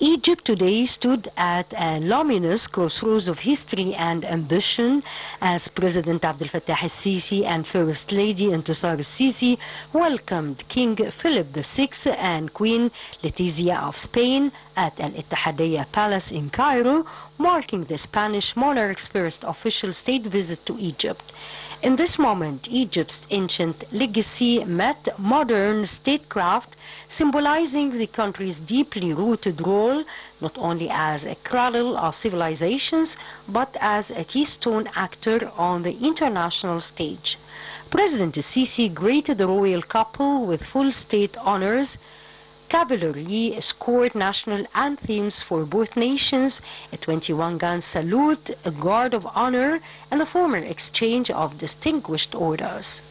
Egypt today stood at a luminous crossroads of history and ambition as President Abdel Fattah al-Sisi and First Lady Intisar al-Sisi welcomed King Philip VI and Queen Letizia of Spain at Al Ittihadiyya Palace in Cairo, marking the Spanish monarch's first official state visit to Egypt. In this moment, Egypt's ancient legacy met modern statecraft, symbolizing the country's deeply rooted role not only as a cradle of civilizations but as a keystone actor on the international stage. President al-Sisi greeted the royal couple with full state honors, cavalry scored national anthems for both nations, a 21-gun salute, a guard of honor, and a formal exchange of distinguished orders.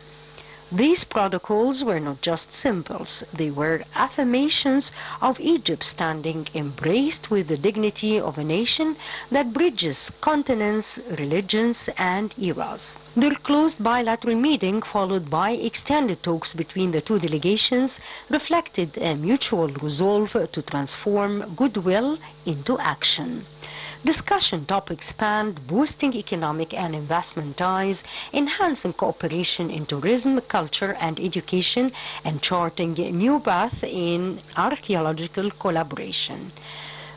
These protocols were not just symbols, they were affirmations of Egypt's standing embraced with the dignity of a nation that bridges continents, religions, and eras. Their closed bilateral meeting, followed by extended talks between the two delegations, reflected a mutual resolve to transform goodwill into action. Discussion topics spanned boosting economic and investment ties, enhancing cooperation in tourism, culture, and education, and charting a new path in archaeological collaboration.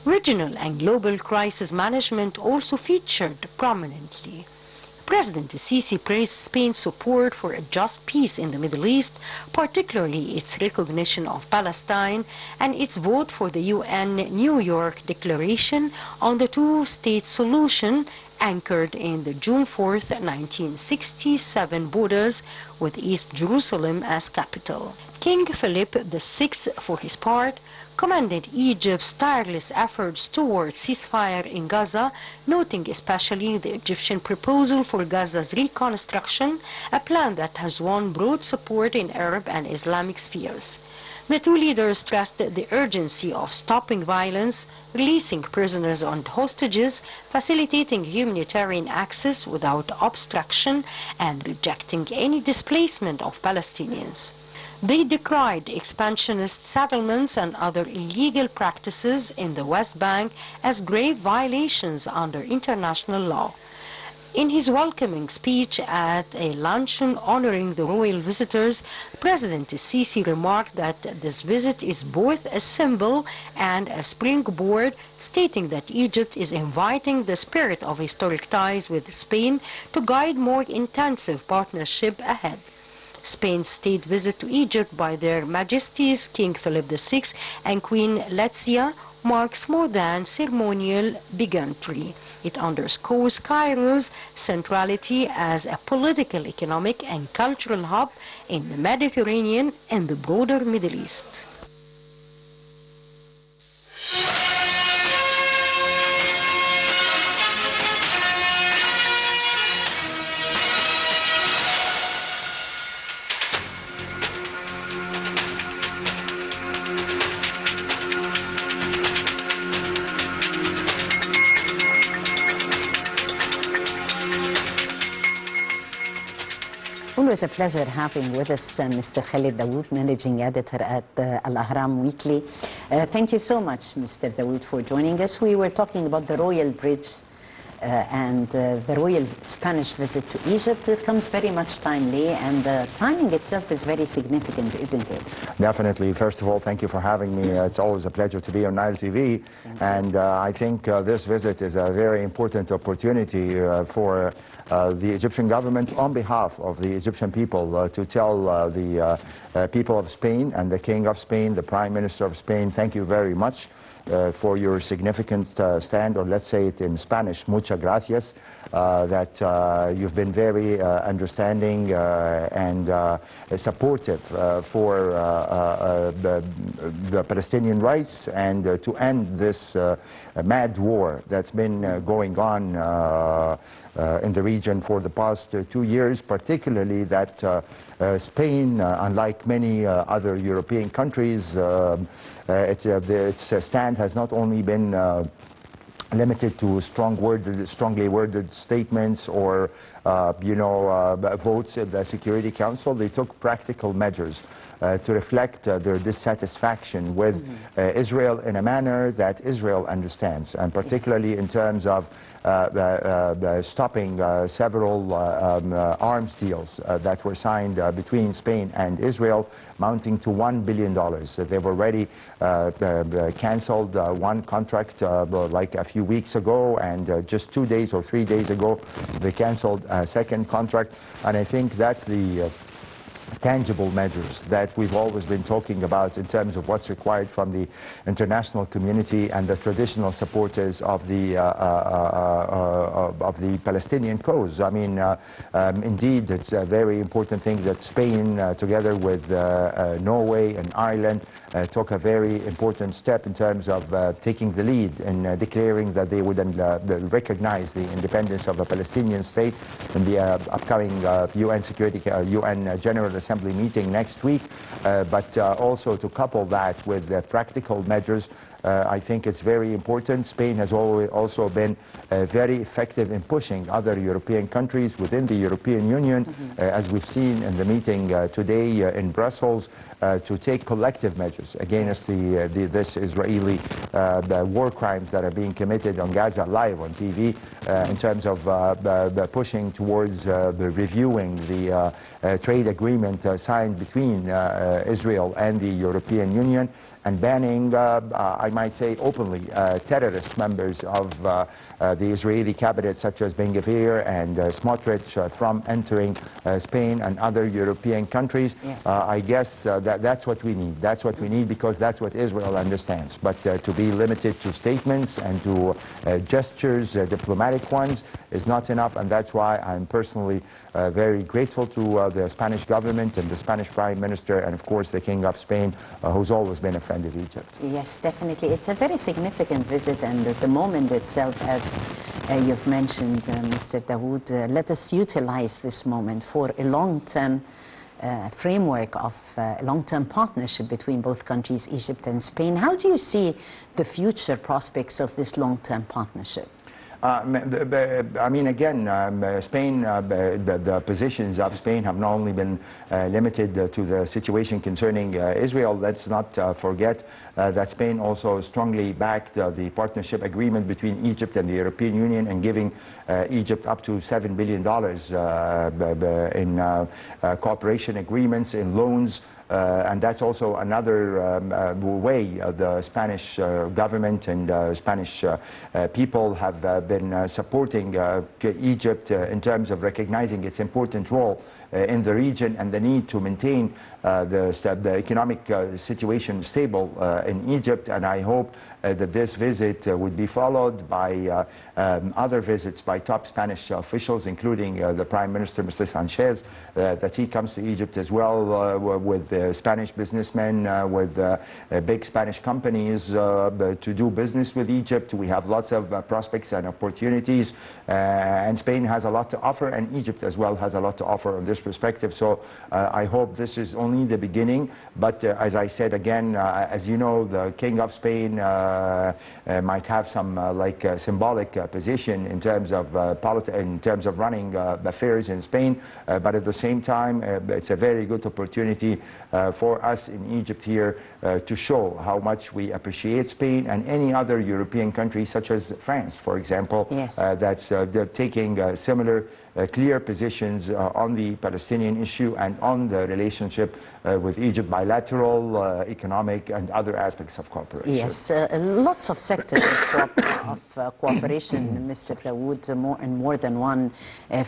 Regional and global crisis management also featured prominently. President al-Sisi praised Spain's support for a just peace in the Middle East, particularly its recognition of Palestine and its vote for the UN New York Declaration on the two-state solution anchored in the June 4, 1967 borders with East Jerusalem as capital. King Philip VI, for his part, commended Egypt's tireless efforts towards ceasefire in Gaza, noting especially the Egyptian proposal for Gaza's reconstruction, a plan that has won broad support in Arab and Islamic spheres. The two leaders stressed the urgency of stopping violence, releasing prisoners and hostages, facilitating humanitarian access without obstruction, and rejecting any displacement of Palestinians. They decried expansionist settlements and other illegal practices in the West Bank as grave violations under international law. In his welcoming speech at a luncheon honoring the royal visitors, President al-Sisi remarked that this visit is both a symbol and a springboard, stating that Egypt is inviting the spirit of historic ties with Spain to guide more intensive partnership ahead. Spain's state visit to Egypt by their Majesties King Philip VI and Queen Letizia marks more than ceremonial bigotry. It underscores Cairo's centrality as a political, economic, and cultural hub in the Mediterranean and the broader Middle East. Always a pleasure having with us Mr. Khaled Dawood, managing editor at Al Ahram Weekly. Thank you so much, Mr. Dawood, for joining us. We were talking about the Royal Bridge and the Royal Spanish visit to Egypt. It comes very much timely, and the timing itself is very significant, isn't it? Definitely. First of all, thank you for having me. It's always a pleasure to be on Nile TV. And I think this visit is a very important opportunity for the Egyptian government on behalf of the Egyptian people to tell the people of Spain and the King of Spain, the Prime Minister of Spain, thank you very much for your significant stand, or let's say it in Spanish, muchas gracias, that you've been very understanding and supportive for the Palestinian rights and to end this mad war that's been going on in the region for the past 2 years, particularly that Spain, unlike many other European countries, its stand has not only been limited to strongly worded statements or, votes at the Security Council. They took practical measures to reflect their dissatisfaction with Israel in a manner that Israel understands, and particularly in terms of stopping several arms deals that were signed between Spain and Israel, mounting to $1 billion. They've already cancelled one contract like a few weeks ago, and just 2 days or 3 days ago they cancelled a second contract. And I think that's the tangible measures that we've always been talking about in terms of what's required from the international community and the traditional supporters of the Palestinian cause. I mean, indeed, it's a very important thing that Spain, together with Norway and Ireland, took a very important step in terms of taking the lead in declaring that they would recognize the independence of a Palestinian state in the upcoming UN General Assembly meeting next week, but also to couple that with practical measures. I think it's very important. Spain has also been very effective in pushing other European countries within the European Union, as we've seen in the meeting today in Brussels, to take collective measures against this Israeli war crimes that are being committed on Gaza live on TV, in terms of pushing towards reviewing the trade agreement signed between Israel and the European Union, and banning, I might say openly, terrorist members of the Israeli cabinet, such as Ben Gvir and Smotrich, from entering Spain and other European countries. Yes. I guess that's what we need. That's what we need, because that's what Israel understands. But to be limited to statements and to gestures, diplomatic ones, is not enough, and that's why I'm personally very grateful to the Spanish government and the Spanish Prime Minister, and of course the King of Spain, who's always been a friend of Egypt. Yes, definitely. It's a very significant visit, and the moment itself, as you've mentioned, Mr. Dawood, let us utilize this moment for a long-term framework of long-term partnership between both countries, Egypt and Spain. How do you see the future prospects of this long-term partnership? I mean, again, Spain, the positions of Spain have not only been limited to the situation concerning Israel. Let's not forget that Spain also strongly backed the partnership agreement between Egypt and the European Union, and giving Egypt up to $7 billion in cooperation agreements, in loans. And that's also another way the Spanish government and Spanish people have been supporting Egypt in terms of recognizing its important role in the region and the need to maintain the economic situation stable in Egypt. And I hope that this visit would be followed by other visits by top Spanish officials, including the Prime Minister, Mr. Sanchez, that he comes to Egypt as well with Spanish businessmen, with big Spanish companies to do business with Egypt. We have lots of prospects and opportunities, and Spain has a lot to offer, and Egypt as well has a lot to offer on this perspective. So I hope this is only the beginning. But as I said again, as you know, the King of Spain might have some symbolic position in terms of running affairs in Spain, but at the same time it's a very good opportunity for us in Egypt here to show how much we appreciate Spain and any other European country, such as France, for example. Yes. That's they're taking similar clear positions on the Palestinian issue and on the relationship with Egypt, bilateral, economic and other aspects of cooperation. Yes, lots of sectors of cooperation, Mr. Dawood, more than one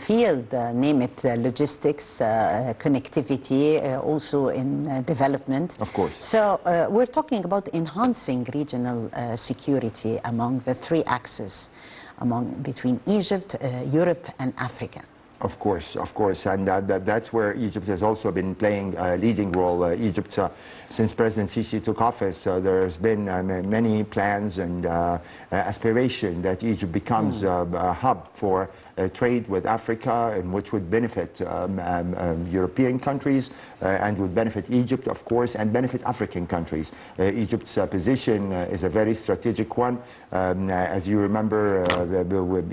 field, name it logistics, connectivity, also in development. Of course. So we're talking about enhancing regional security among the three axes between Egypt, Europe and Africa. Of course, and that's where Egypt has also been playing a leading role. Egypt, since President Sisi took office, there's been many plans and aspiration that Egypt becomes a hub for trade with Africa, and which would benefit European countries and would benefit Egypt, of course, and benefit African countries. Egypt's position is a very strategic one. As you remember,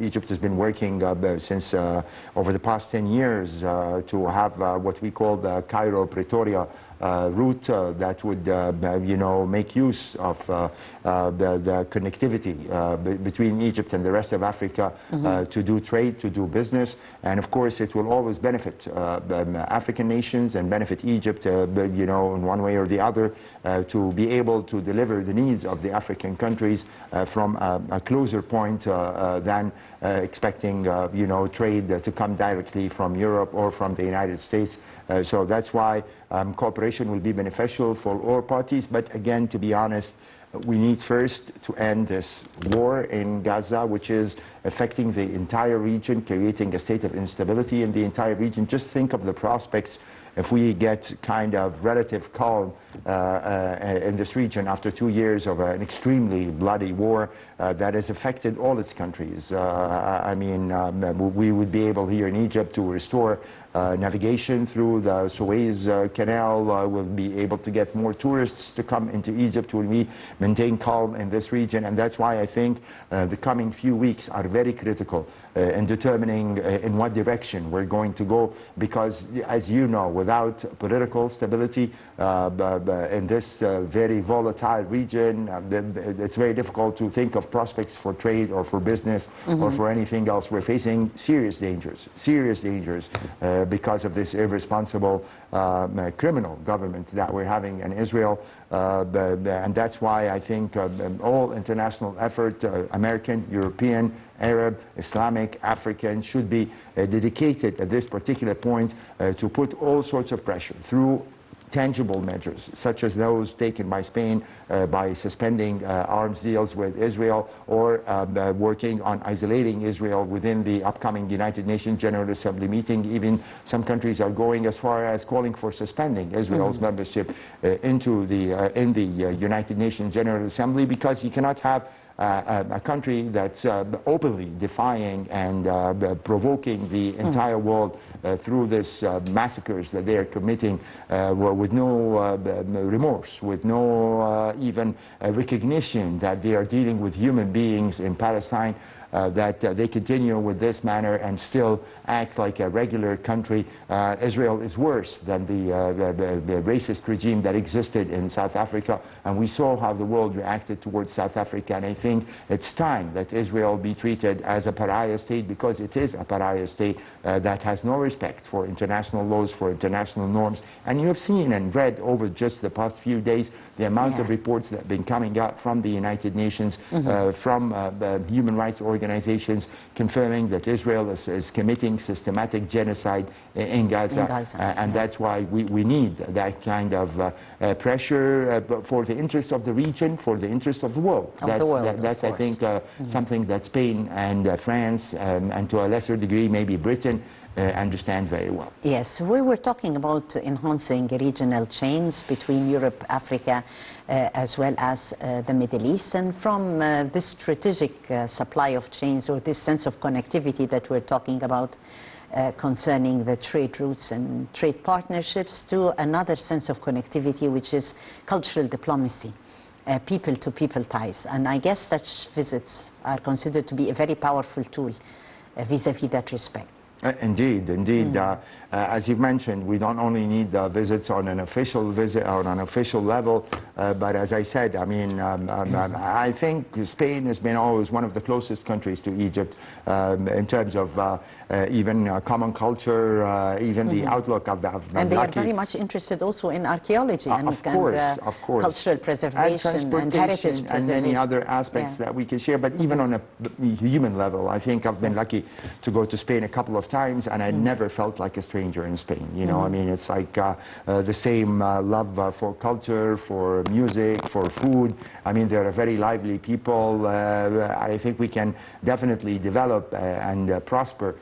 Egypt has been working since over the past 10 years to have what we call the Cairo-Pretoria route that would, make use of the connectivity between Egypt and the rest of Africa to do trade, to do business, and of course it will always benefit African nations and benefit Egypt, in one way or the other, to be able to deliver the needs of the African countries from a closer point than expecting, trade to come directly from Europe or from the United States. So that's why cooperation will be beneficial for all parties. But again, to be honest, we need first to end this war in Gaza, which is affecting the entire region, creating a state of instability in the entire region. Just think of the prospects if we get kind of relative calm in this region after 2 years of an extremely bloody war that has affected all its countries. We would be able here in Egypt to restore navigation through the Suez Canal. We'll be able to get more tourists to come into Egypt when we maintain calm in this region, and that's why I think the coming few weeks are very critical in determining in what direction we're going to go, because as you know, without political stability in this very volatile region, it's very difficult to think of prospects for trade or for business or for anything else. We're facing serious dangers because of this irresponsible criminal government that we're having in Israel, and that's why I think all international effort, American, European, Arab, Islamic, African, should be dedicated at this particular point to put all sorts of pressure through tangible measures, such as those taken by Spain by suspending arms deals with Israel, or working on isolating Israel within the upcoming United Nations General Assembly meeting. Even some countries are going as far as calling for suspending Israel's membership in the United Nations General Assembly, because you cannot have a country that's openly defying and provoking the entire world through this massacres that they are committing with no remorse, with no even recognition that they are dealing with human beings in Palestine, that they continue with this manner and still act like a regular country. Israel is worse than the racist regime that existed in South Africa, and we saw how the world reacted towards South Africa, and I think it's time that Israel be treated as a pariah state, because it is a pariah state that has no respect for international laws, for international norms. And you have seen and read over just the past few days the amount of reports that have been coming out from the United Nations, from human rights organizations, confirming that Israel is committing systematic genocide in Gaza. And that's why we need that kind of pressure for the interest of the region, for the interest of the world. That's I think, something that Spain and France, and to a lesser degree maybe Britain, understand very well. Yes, we were talking about enhancing regional chains between Europe, Africa, as well as the Middle East, and from this strategic supply of chains, or this sense of connectivity that we're talking about concerning the trade routes and trade partnerships, to another sense of connectivity, which is cultural diplomacy, people-to-people ties. And I guess such visits are considered to be a very powerful tool vis-à-vis that respect. Indeed. As you've mentioned, we don't only need visits on an official visit or on an official level, but as I said, I think Spain has been always one of the closest countries to Egypt in terms of even common culture, even the outlook of the. And they are very much interested also in archaeology and cultural preservation and heritage preservation and many other aspects that we can share. But even on a human level, I think I've been lucky to go to Spain a couple of times, and I never felt like a stranger in Spain. You know, I mean, it's like the same love for culture, for music, for food. I mean, they're a very lively people. I think we can definitely develop and prosper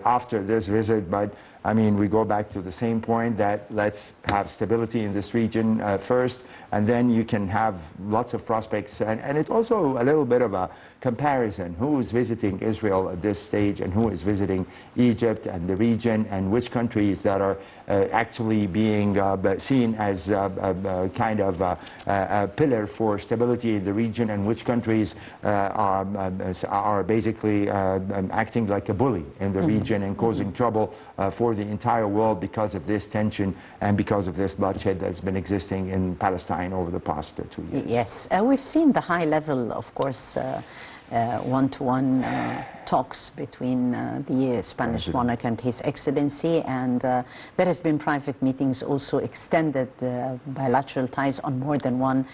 after this visit, but I mean, we go back to the same point that let's have stability in this region first, and then you can have lots of prospects. And it's also a little bit of a comparison. Who is visiting Israel at this stage, and who is visiting Egypt and the region, and which countries that are actually being seen as a kind of a pillar for stability in the region, and which countries are basically acting like a bully in the region and causing trouble for the entire world because of this tension and because of this bloodshed that's been existing in Palestine over the past 2 years. Yes, we've seen the high level, of course, one-to-one talks between the Spanish monarch and His Excellency, and there has been private meetings, also extended bilateral ties on more than one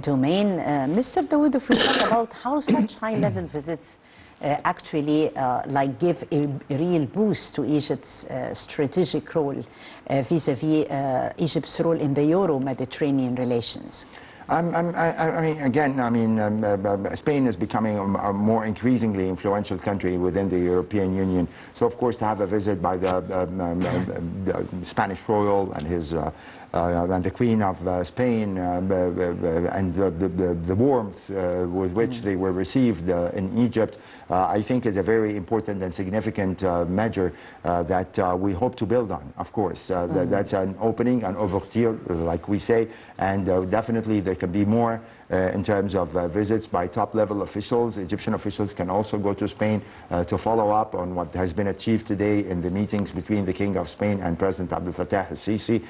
domain. Mr. Dawood, if we talk about how such high-level visits actually give a real boost to Egypt's strategic role vis-a-vis Egypt's role in the Euro-Mediterranean relations. I mean, again, Spain is becoming a more increasingly influential country within the European Union. So, of course, to have a visit by the Spanish royal and his and the Queen of Spain and the warmth with which they were received in Egypt, I think is a very important and significant measure that we hope to build on. Of course, that's an opening, an ouverture, like we say, and definitely there can be more in terms of visits by top-level officials. Egyptian officials can also go to Spain to follow up on what has been achieved today in the meetings between the King of Spain and President Abdel Fattah al-Sisi.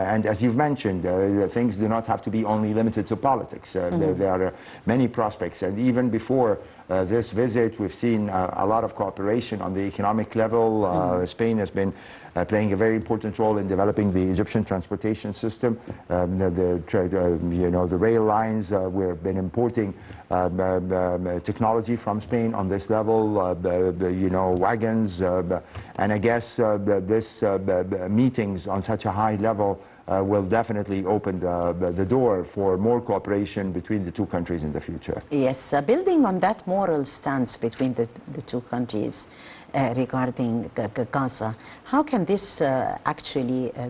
And as you've mentioned, things do not have to be only limited to politics. There are many prospects, and even before this visit, we've seen a lot of cooperation on the economic level. Spain has been playing a very important role in developing the Egyptian transportation system. The rail lines, we've been importing technology from Spain on this level, wagons, and I guess this meetings on such a high level will definitely open the door for more cooperation between the two countries in the future. Yes, building on that moral stance between the two countries regarding Gaza, how can this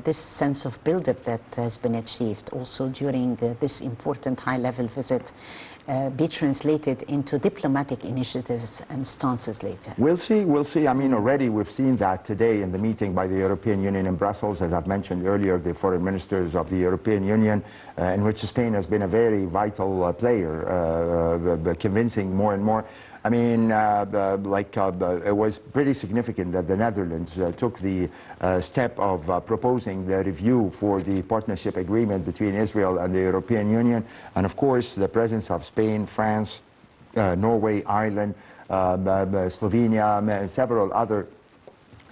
this sense of build-up that has been achieved also during this important high-level visit be translated into diplomatic initiatives and stances later? We'll see. I mean, already we've seen that today in the meeting by the European Union in Brussels, as I've mentioned earlier, the foreign ministers of the European Union, in which Spain has been a very vital player, convincing more and more. I mean, it was pretty significant that the Netherlands took the step of proposing the review for the partnership agreement between Israel and the European Union. And of course, the presence of Spain, France, Norway, Ireland, Slovenia, and several other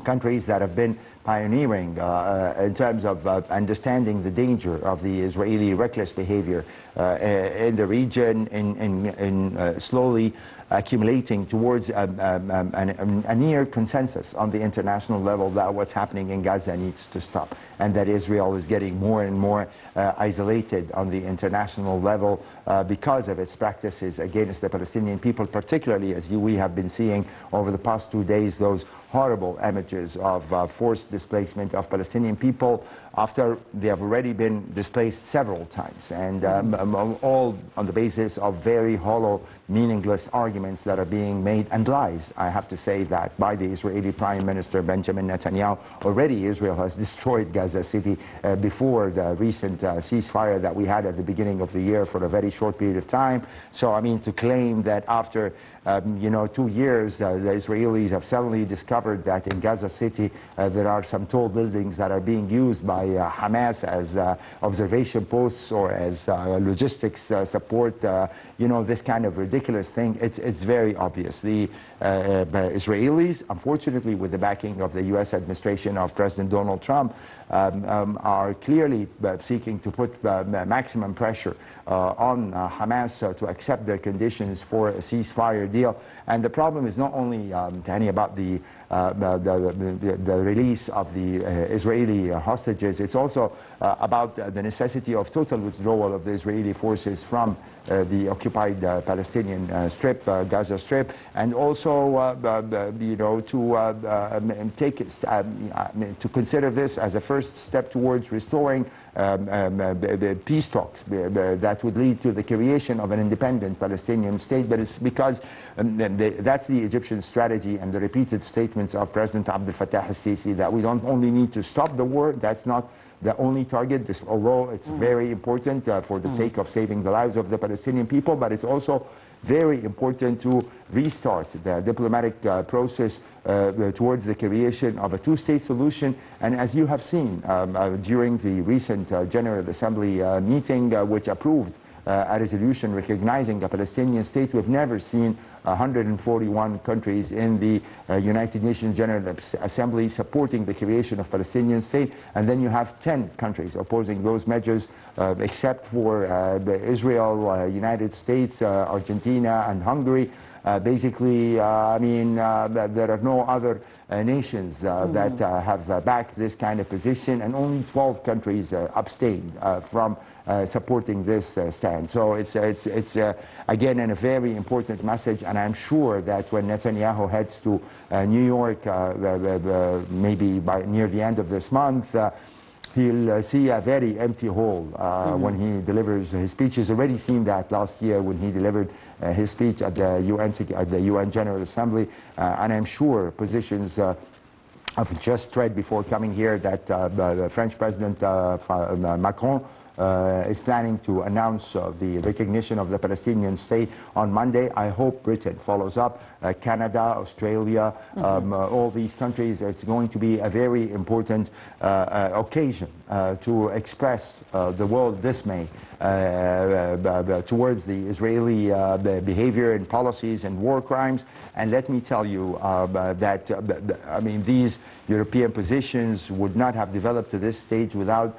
countries that have been pioneering in terms of understanding the danger of the Israeli reckless behavior in the region, in slowly accumulating towards a near consensus on the international level that what's happening in Gaza needs to stop, and that Israel is getting more and more isolated on the international level because of its practices against the Palestinian people, particularly as we have been seeing over the past 2 days those horrible images of forced displacement of Palestinian people after they have already been displaced several times, and all on the basis of very hollow, meaningless arguments that are being made, and lies, I have to say, that by the Israeli Prime Minister Benjamin Netanyahu. Already Israel has destroyed Gaza City before the recent ceasefire that we had at the beginning of the year for a very short period of time. So, I mean, to claim that after 2 years the Israelis have suddenly discovered that in Gaza City there are some tall buildings that are being used by Hamas as observation posts or as logistics support, you know, this kind of ridiculous thing. It's very obvious. The Israelis, unfortunately, with the backing of the U.S. administration of President Donald Trump, are clearly seeking to put maximum pressure on Hamas to accept their conditions for a ceasefire deal. And the problem is not only, Tahani, about the release of the Israeli hostages. It's also about the necessity of total withdrawal of the Israeli forces from the occupied Palestinian Strip, Gaza Strip, and also, you know, to consider this as a first step towards restoring peace talks that would lead to the creation of an independent Palestinian state. But it's because that's the Egyptian strategy and the repeated statements of President Abdel Fattah al-Sisi that we don't only need to stop the war. That's not the only target, although it's very important for the sake of saving the lives of the Palestinian people, but it's also very important to restart the diplomatic process towards the creation of a two-state solution. And as you have seen during the recent General Assembly meeting, which approved a resolution recognizing a Palestinian state, we've never seen 141 countries in the United Nations General Assembly supporting the creation of Palestinian state, and then you have 10 countries opposing those measures, except for Israel, United States, Argentina, and Hungary. Basically, I mean, there are no other nations that have backed this kind of position, and only 12 countries abstained from supporting this stand. So it's again a very important message, and I'm sure that when Netanyahu heads to New York, maybe near the end of this month, he'll see a very empty hall when he delivers his speech. He's already seen that last year when he delivered his speech at the UN General Assembly, and I'm sure positions I've just read before coming here that the French President Macron is planning to announce the recognition of the Palestinian state on Monday. I hope Britain follows up, Canada, Australia, all these countries. It's going to be a very important occasion to express the world dismay towards the Israeli behavior and policies and war crimes. And let me tell you that, I mean, these European positions would not have developed to this stage without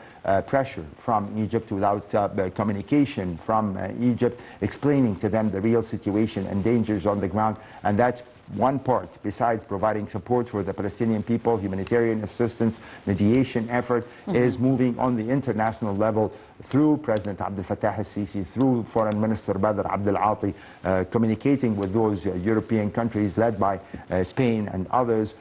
pressure from Egypt, without communication from Egypt, explaining to them the real situation and dangers on the ground. And that's one part, besides providing support for the Palestinian people, humanitarian assistance, mediation effort, is moving on the international level through President Abdel Fattah al-Sisi, through Foreign Minister Badr Abdel Ati, communicating with those European countries led by Spain and others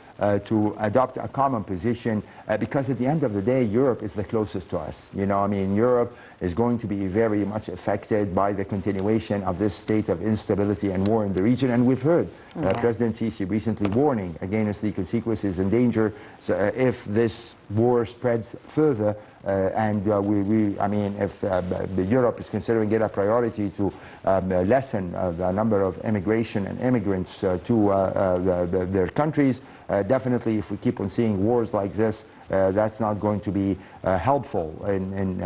to adopt a common position, because at the end of the day, Europe is the closest to us. You know, I mean, Europe is going to be very much affected by the continuation of this state of instability and war in the region. And we've heard President Sisi recently warning against the consequences and danger if this war spreads further. And I mean, if Europe is considering it a priority to lessen the number of immigration and immigrants to their countries, definitely if we keep on seeing wars like this, that's not going to be helpful in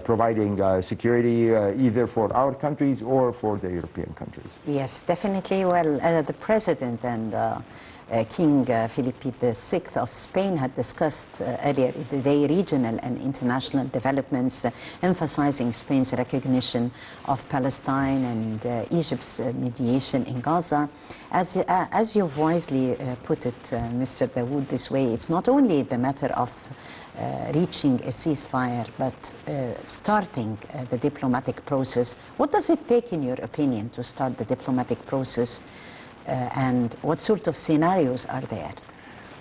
providing security either for our countries or for the European countries. Yes, definitely. Well, the President and King Felipe VI of Spain had discussed earlier today regional and international developments, emphasizing Spain's recognition of Palestine and Egypt's mediation in Gaza. As you've wisely put it, Mr. Dawood, this way, it's not only the matter of reaching a ceasefire, but starting the diplomatic process. What does it take, in your opinion, to start the diplomatic process? And what sort of scenarios are there?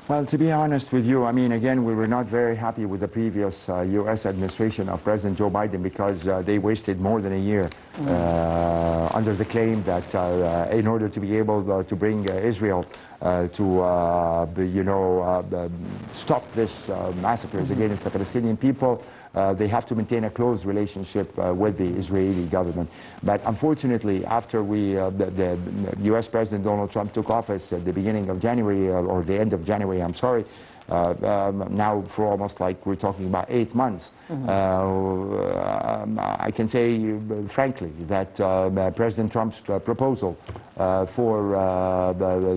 Well, to be honest with you, I mean, again, we were not very happy with the previous U.S. administration of President Joe Biden, because they wasted more than a year under the claim that in order to be able to bring Israel to, you know, stop this massacres against the Palestinian people, they have to maintain a close relationship with the Israeli government. But unfortunately, after the U.S. President Donald Trump took office at the beginning of January, or the end of January, I'm sorry, now for almost like we're talking about 8 months. I can say frankly that President Trump's proposal for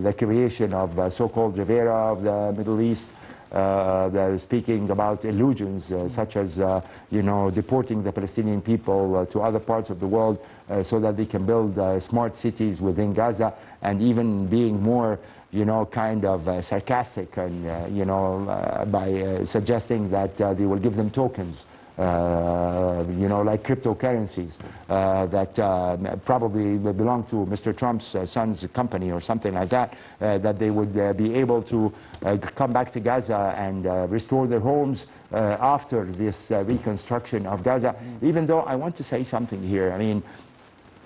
the creation of so-called Rivera of the Middle East, they're speaking about illusions such as, deporting the Palestinian people to other parts of the world so that they can build smart cities within Gaza, and even being more, kind of sarcastic and, by suggesting that they will give them tokens. Like cryptocurrencies that probably belong to Mr. Trump's son's company or something like that, that they would be able to come back to Gaza and restore their homes after this reconstruction of Gaza. Even though I want to say something here, I mean,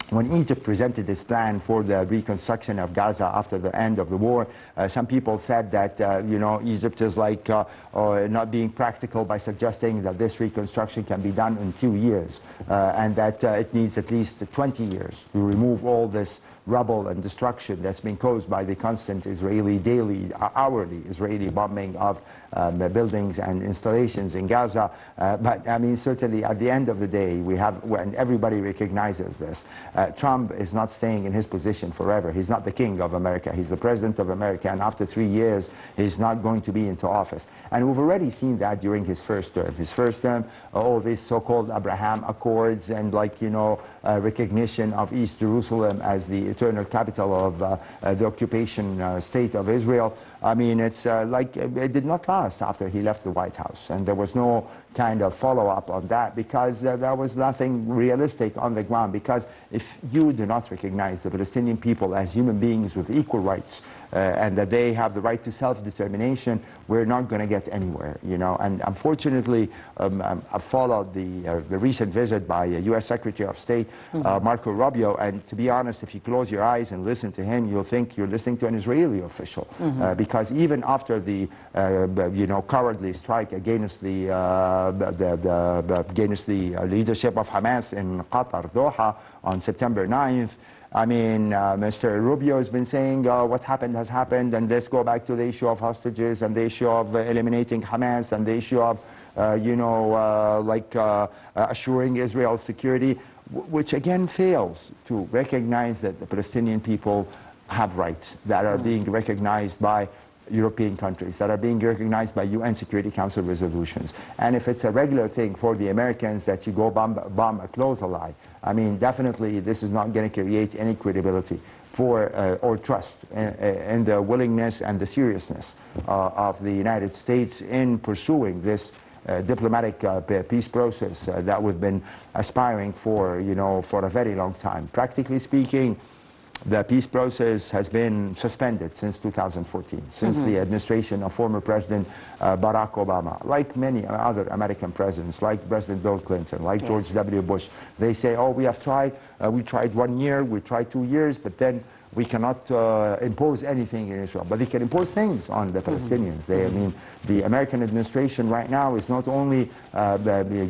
when Egypt presented its plan for the reconstruction of Gaza after the end of the war, some people said that, Egypt is like not being practical by suggesting that this reconstruction can be done in 2 years, and that it needs at least 20 years to remove all this rubble and destruction that's been caused by the constant Israeli, daily, hourly Israeli bombing of buildings and installations in Gaza. But I mean, certainly at the end of the day, we have, and everybody recognizes this, Trump is not staying in his position forever. He's not the king of America. He's the president of America, and after 3 years, he's not going to be into office. And we've already seen that during his first term. His first term, all these so-called Abraham Accords and, recognition of East Jerusalem as the eternal capital of the occupation state of Israel. I mean, it's it did not last after he left the White House, and there was no kind of follow-up on that, because there was nothing realistic on the ground. Because if you do not recognize the Palestinian people as human beings with equal rights, and that they have the right to self-determination, we're not going to get anywhere, And unfortunately, I followed the recent visit by U.S. Secretary of State Marco Rubio, and to be honest, if you close your eyes and listen to him, you'll think you're listening to an Israeli official, because even after the cowardly strike against the leadership of Hamas in Qatar, Doha, on September 9th, I mean, Mr. Rubio has been saying what happened has happened, and let's go back to the issue of hostages and the issue of eliminating Hamas and the issue of, assuring Israel's security, which again fails to recognize that the Palestinian people have rights that are being recognized by European countries, that are being recognized by UN Security Council resolutions. And if it's a regular thing for the Americans that you go bomb a close ally, I mean, definitely this is not going to create any credibility for or trust in the willingness and the seriousness of the United States in pursuing this diplomatic peace process that we've been aspiring for, for a very long time. Practically speaking, the peace process has been suspended since 2014, since the administration of former President Barack Obama. Like many other American presidents, like President Bill Clinton, like George W. Bush, they say, oh, we have tried, we tried 1 year, we tried 2 years, but then we cannot impose anything in Israel. But they can impose things on the Palestinians. I mean, the American administration right now is not only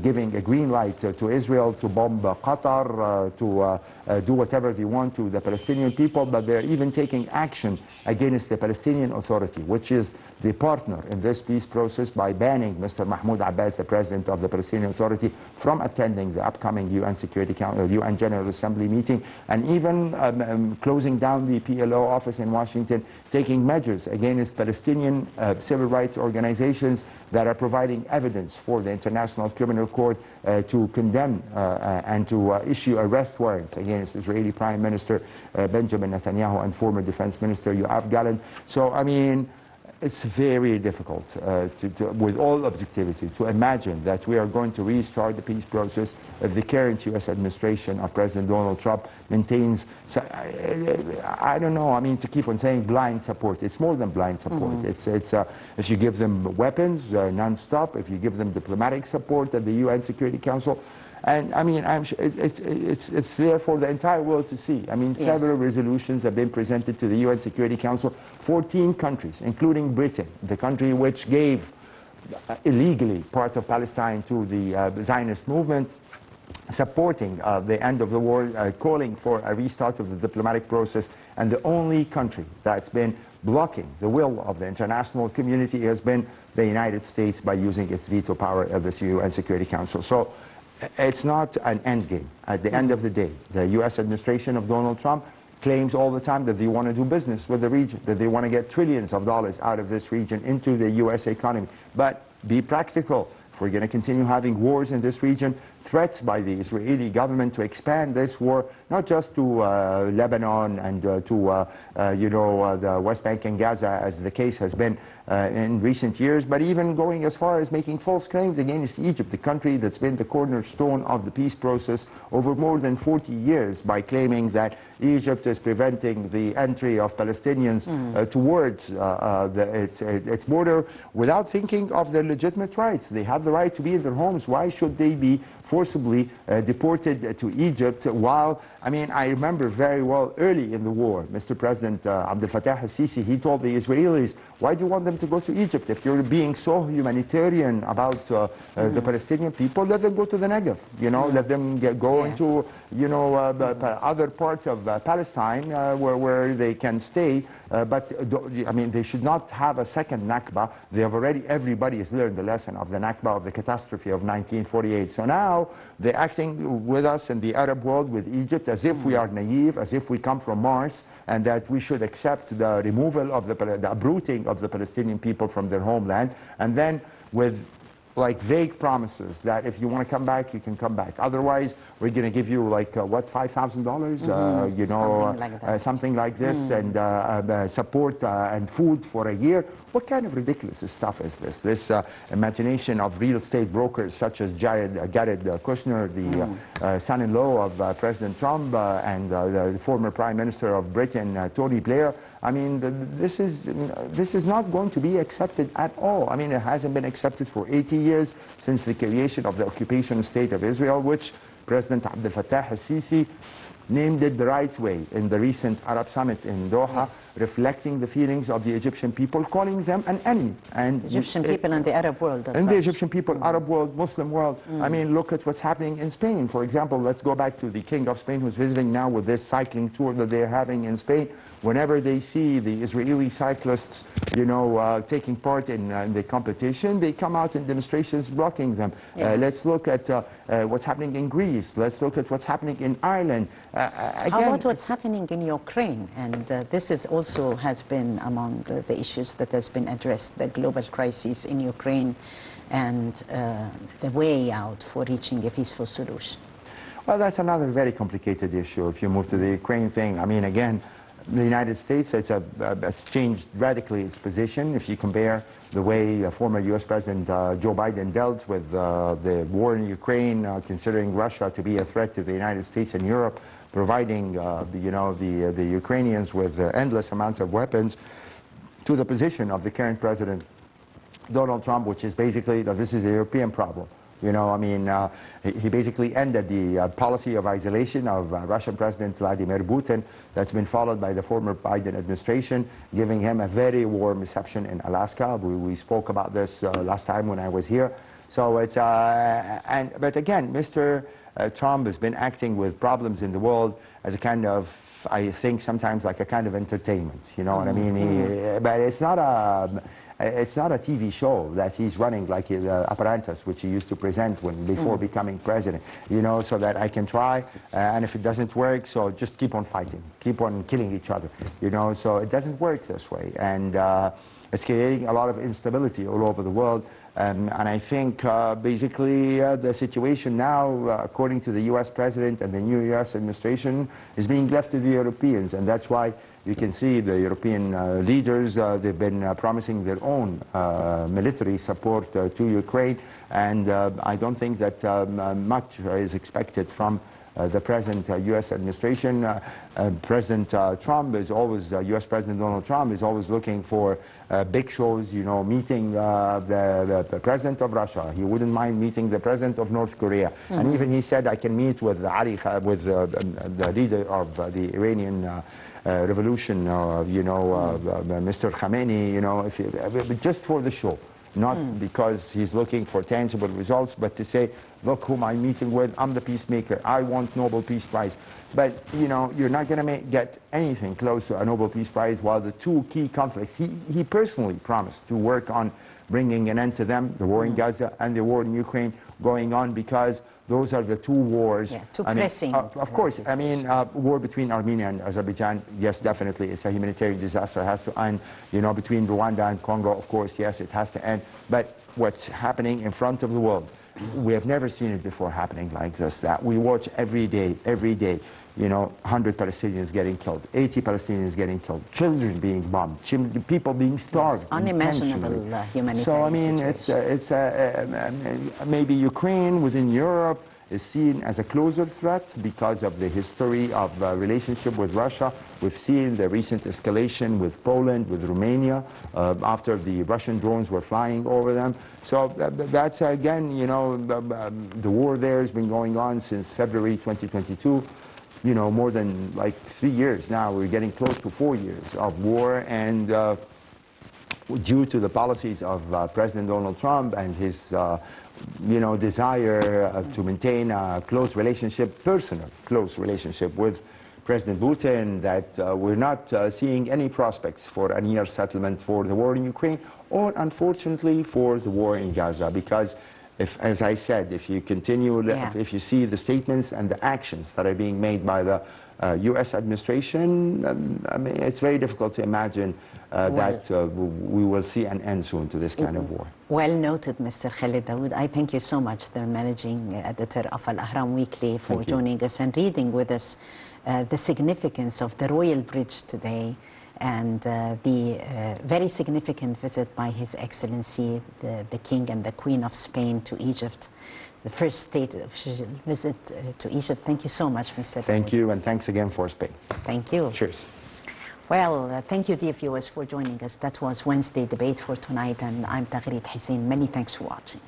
giving a green light to Israel to bomb Qatar, to do whatever they want to the Palestinian people, but they're even taking action against the Palestinian Authority, which is the partner in this peace process, by banning Mr. Mahmoud Abbas, the president of the Palestinian Authority, from attending the upcoming UN Security Council, UN General Assembly meeting, and even closing down the PLO office in Washington, taking measures against Palestinian civil rights organizations that are providing evidence for the International Criminal Court to condemn and to issue arrest warrants against Israeli Prime Minister Benjamin Netanyahu and former Defense Minister Yoav Gallant. So, I mean, it's very difficult, with all objectivity, to imagine that we are going to restart the peace process if the current U.S. administration of President Donald Trump maintains, I don't know, I mean, to keep on saying blind support. It's more than blind support. It's if you give them weapons non-stop, if you give them diplomatic support at the UN Security Council, and I mean, I'm sure it's there for the entire world to see. I mean, several resolutions have been presented to the UN Security Council. 14 countries, including Britain, the country which gave illegally part of Palestine to the Zionist movement, supporting the end of the war, calling for a restart of the diplomatic process, and the only country that's been blocking the will of the international community has been the United States by using its veto power at the UN Security Council. So it's not an end game. At the end of the day, the U.S. administration of Donald Trump claims all the time that they want to do business with the region, that they want to get trillions of dollars out of this region into the U.S. economy. But be practical. If we're going to continue having wars in this region, threats by the Israeli government to expand this war, not just to Lebanon and to, the West Bank and Gaza, as the case has been in recent years, but even going as far as making false claims against Egypt, the country that's been the cornerstone of the peace process over more than 40 years, by claiming that Egypt is preventing the entry of Palestinians towards its border without thinking of their legitimate rights. They have the right to be in their homes. Why should they be forcibly deported to Egypt? While, I mean, I remember very well early in the war, Mr. President Abdel Fattah al-Sisi, he told the Israelis, why do you want them to go to Egypt? If you're being so humanitarian about the Palestinian people, let them go to the Negev, let them go into, other parts of Palestine where they can stay, but I mean, they should not have a second Nakba. They have already, everybody has learned the lesson of the Nakba, of the catastrophe of 1948. So now they're acting with us in the Arab world, with Egypt, as if we are naive, as if we come from Mars, and that we should accept the removal of the uprooting of the Palestinian people from their homeland, and then with like vague promises that if you want to come back, you can come back. Otherwise, we're going to give you like what, $5,000, something like this, and support and food for a year. What kind of ridiculous stuff is this? This imagination of real estate brokers such as Jared Kushner, the son-in-law of President Trump, and the former Prime Minister of Britain, Tony Blair. I mean, this is not going to be accepted at all. I mean, it hasn't been accepted for 80 years since the creation of the occupation state of Israel, which President Abdel Fattah al-Sisi named it the right way in the recent Arab summit in Doha, reflecting the feelings of the Egyptian people, calling them an enemy. And Egyptian people and the Arab world. And the Egyptian people, Arab world, Muslim world. I mean, look at what's happening in Spain. For example, let's go back to the King of Spain, who's visiting now with this cycling tour that they're having in Spain. Whenever they see the Israeli cyclists, taking part in the competition, they come out in demonstrations blocking them. Let's look at what's happening in Greece. Let's look at what's happening in Ireland. How about what's happening in Ukraine? And this is also has been among the issues that has been addressed, the global crisis in Ukraine and the way out for reaching a peaceful solution. Well, that's another very complicated issue. If you move to the Ukraine thing, I mean, again, the United States has changed radically its position. If you compare the way former U.S. President Joe Biden dealt with the war in Ukraine, considering Russia to be a threat to the United States and Europe, providing the Ukrainians with endless amounts of weapons, to the position of the current President Donald Trump, which is basically that this is a European problem. I mean, he basically ended the policy of isolation of Russian President Vladimir Putin that's been followed by the former Biden administration, giving him a very warm reception in Alaska. We spoke about this last time when I was here. So it's, but again, Mr. Trump has been acting with problems in the world as a kind of, I think sometimes like a kind of entertainment, what I mean? But it's not a TV show that he's running like Apprentice, which he used to present before becoming president, so that I can try, and if it doesn't work, so just keep on fighting, keep on killing each other, so it doesn't work this way. And it's creating a lot of instability all over the world. And I think basically the situation now, according to the U.S. President and the new U.S. administration, is being left to the Europeans. And that's why you can see the European leaders, they've been promising their own military support to Ukraine. And I don't think that much is expected from the present U.S. administration. President Trump is always, U.S. President Donald Trump is always looking for big shows, meeting the president of Russia. He wouldn't mind meeting the president of North Korea. And even he said, I can meet with the leader of the Iranian revolution, Mr. Khamenei, just for the show. not because he's looking for tangible results, but to say, look whom I'm meeting with, I'm the peacemaker, I want Nobel Peace Prize. But, you know, you're not going to get anything close to a Nobel Peace Prize while the two key conflicts, he personally promised to work on bringing an end to them, the war in Gaza and the war in Ukraine going on, because those are the two wars. Yeah, too pressing. Of course, I mean, war between Armenia and Azerbaijan, yes, definitely, it's a humanitarian disaster, has to end. You know, between Rwanda and Congo, of course, yes, it has to end. But what's happening in front of the world, we have never seen it before happening like this, that we watch every day, you know, 100 Palestinians getting killed, 80 Palestinians getting killed, children being bombed, people being starved. Yes, unimaginable humanitarian So, I mean, maybe Ukraine within Europe is seen as a closer threat because of the history of relationship with Russia. We've seen the recent escalation with Poland, with Romania, after the Russian drones were flying over them. So that's, again, you know, the war there has been going on since February 2022. You know, more than like 3 years now. We're getting close to 4 years of war, and due to the policies of President Donald Trump and his, you know, desire to maintain a close relationship, personal close relationship with President Putin, that we're not seeing any prospects for a near settlement for the war in Ukraine, or unfortunately for the war in Gaza, because if, as I said, if you continue, if you see the statements and the actions that are being made by the U.S. administration, I mean, it's very difficult to imagine that we will see an end soon to this kind of war. Well noted, Mr. Khaled Dawood. I thank you so much, the managing editor of Al-Ahram Weekly, for joining us and reading with us the significance of the Royal Bridge today, and the very significant visit by His Excellency, the King and the Queen of Spain to Egypt, the first state official visit to Egypt. Thank you so much, Mr. Thank you, and thanks again for Spain. Thank you. Cheers. Well, thank you, dear viewers, for joining us. That was Wednesday Debate for tonight, and I'm Taghreed Hussein. Many thanks for watching.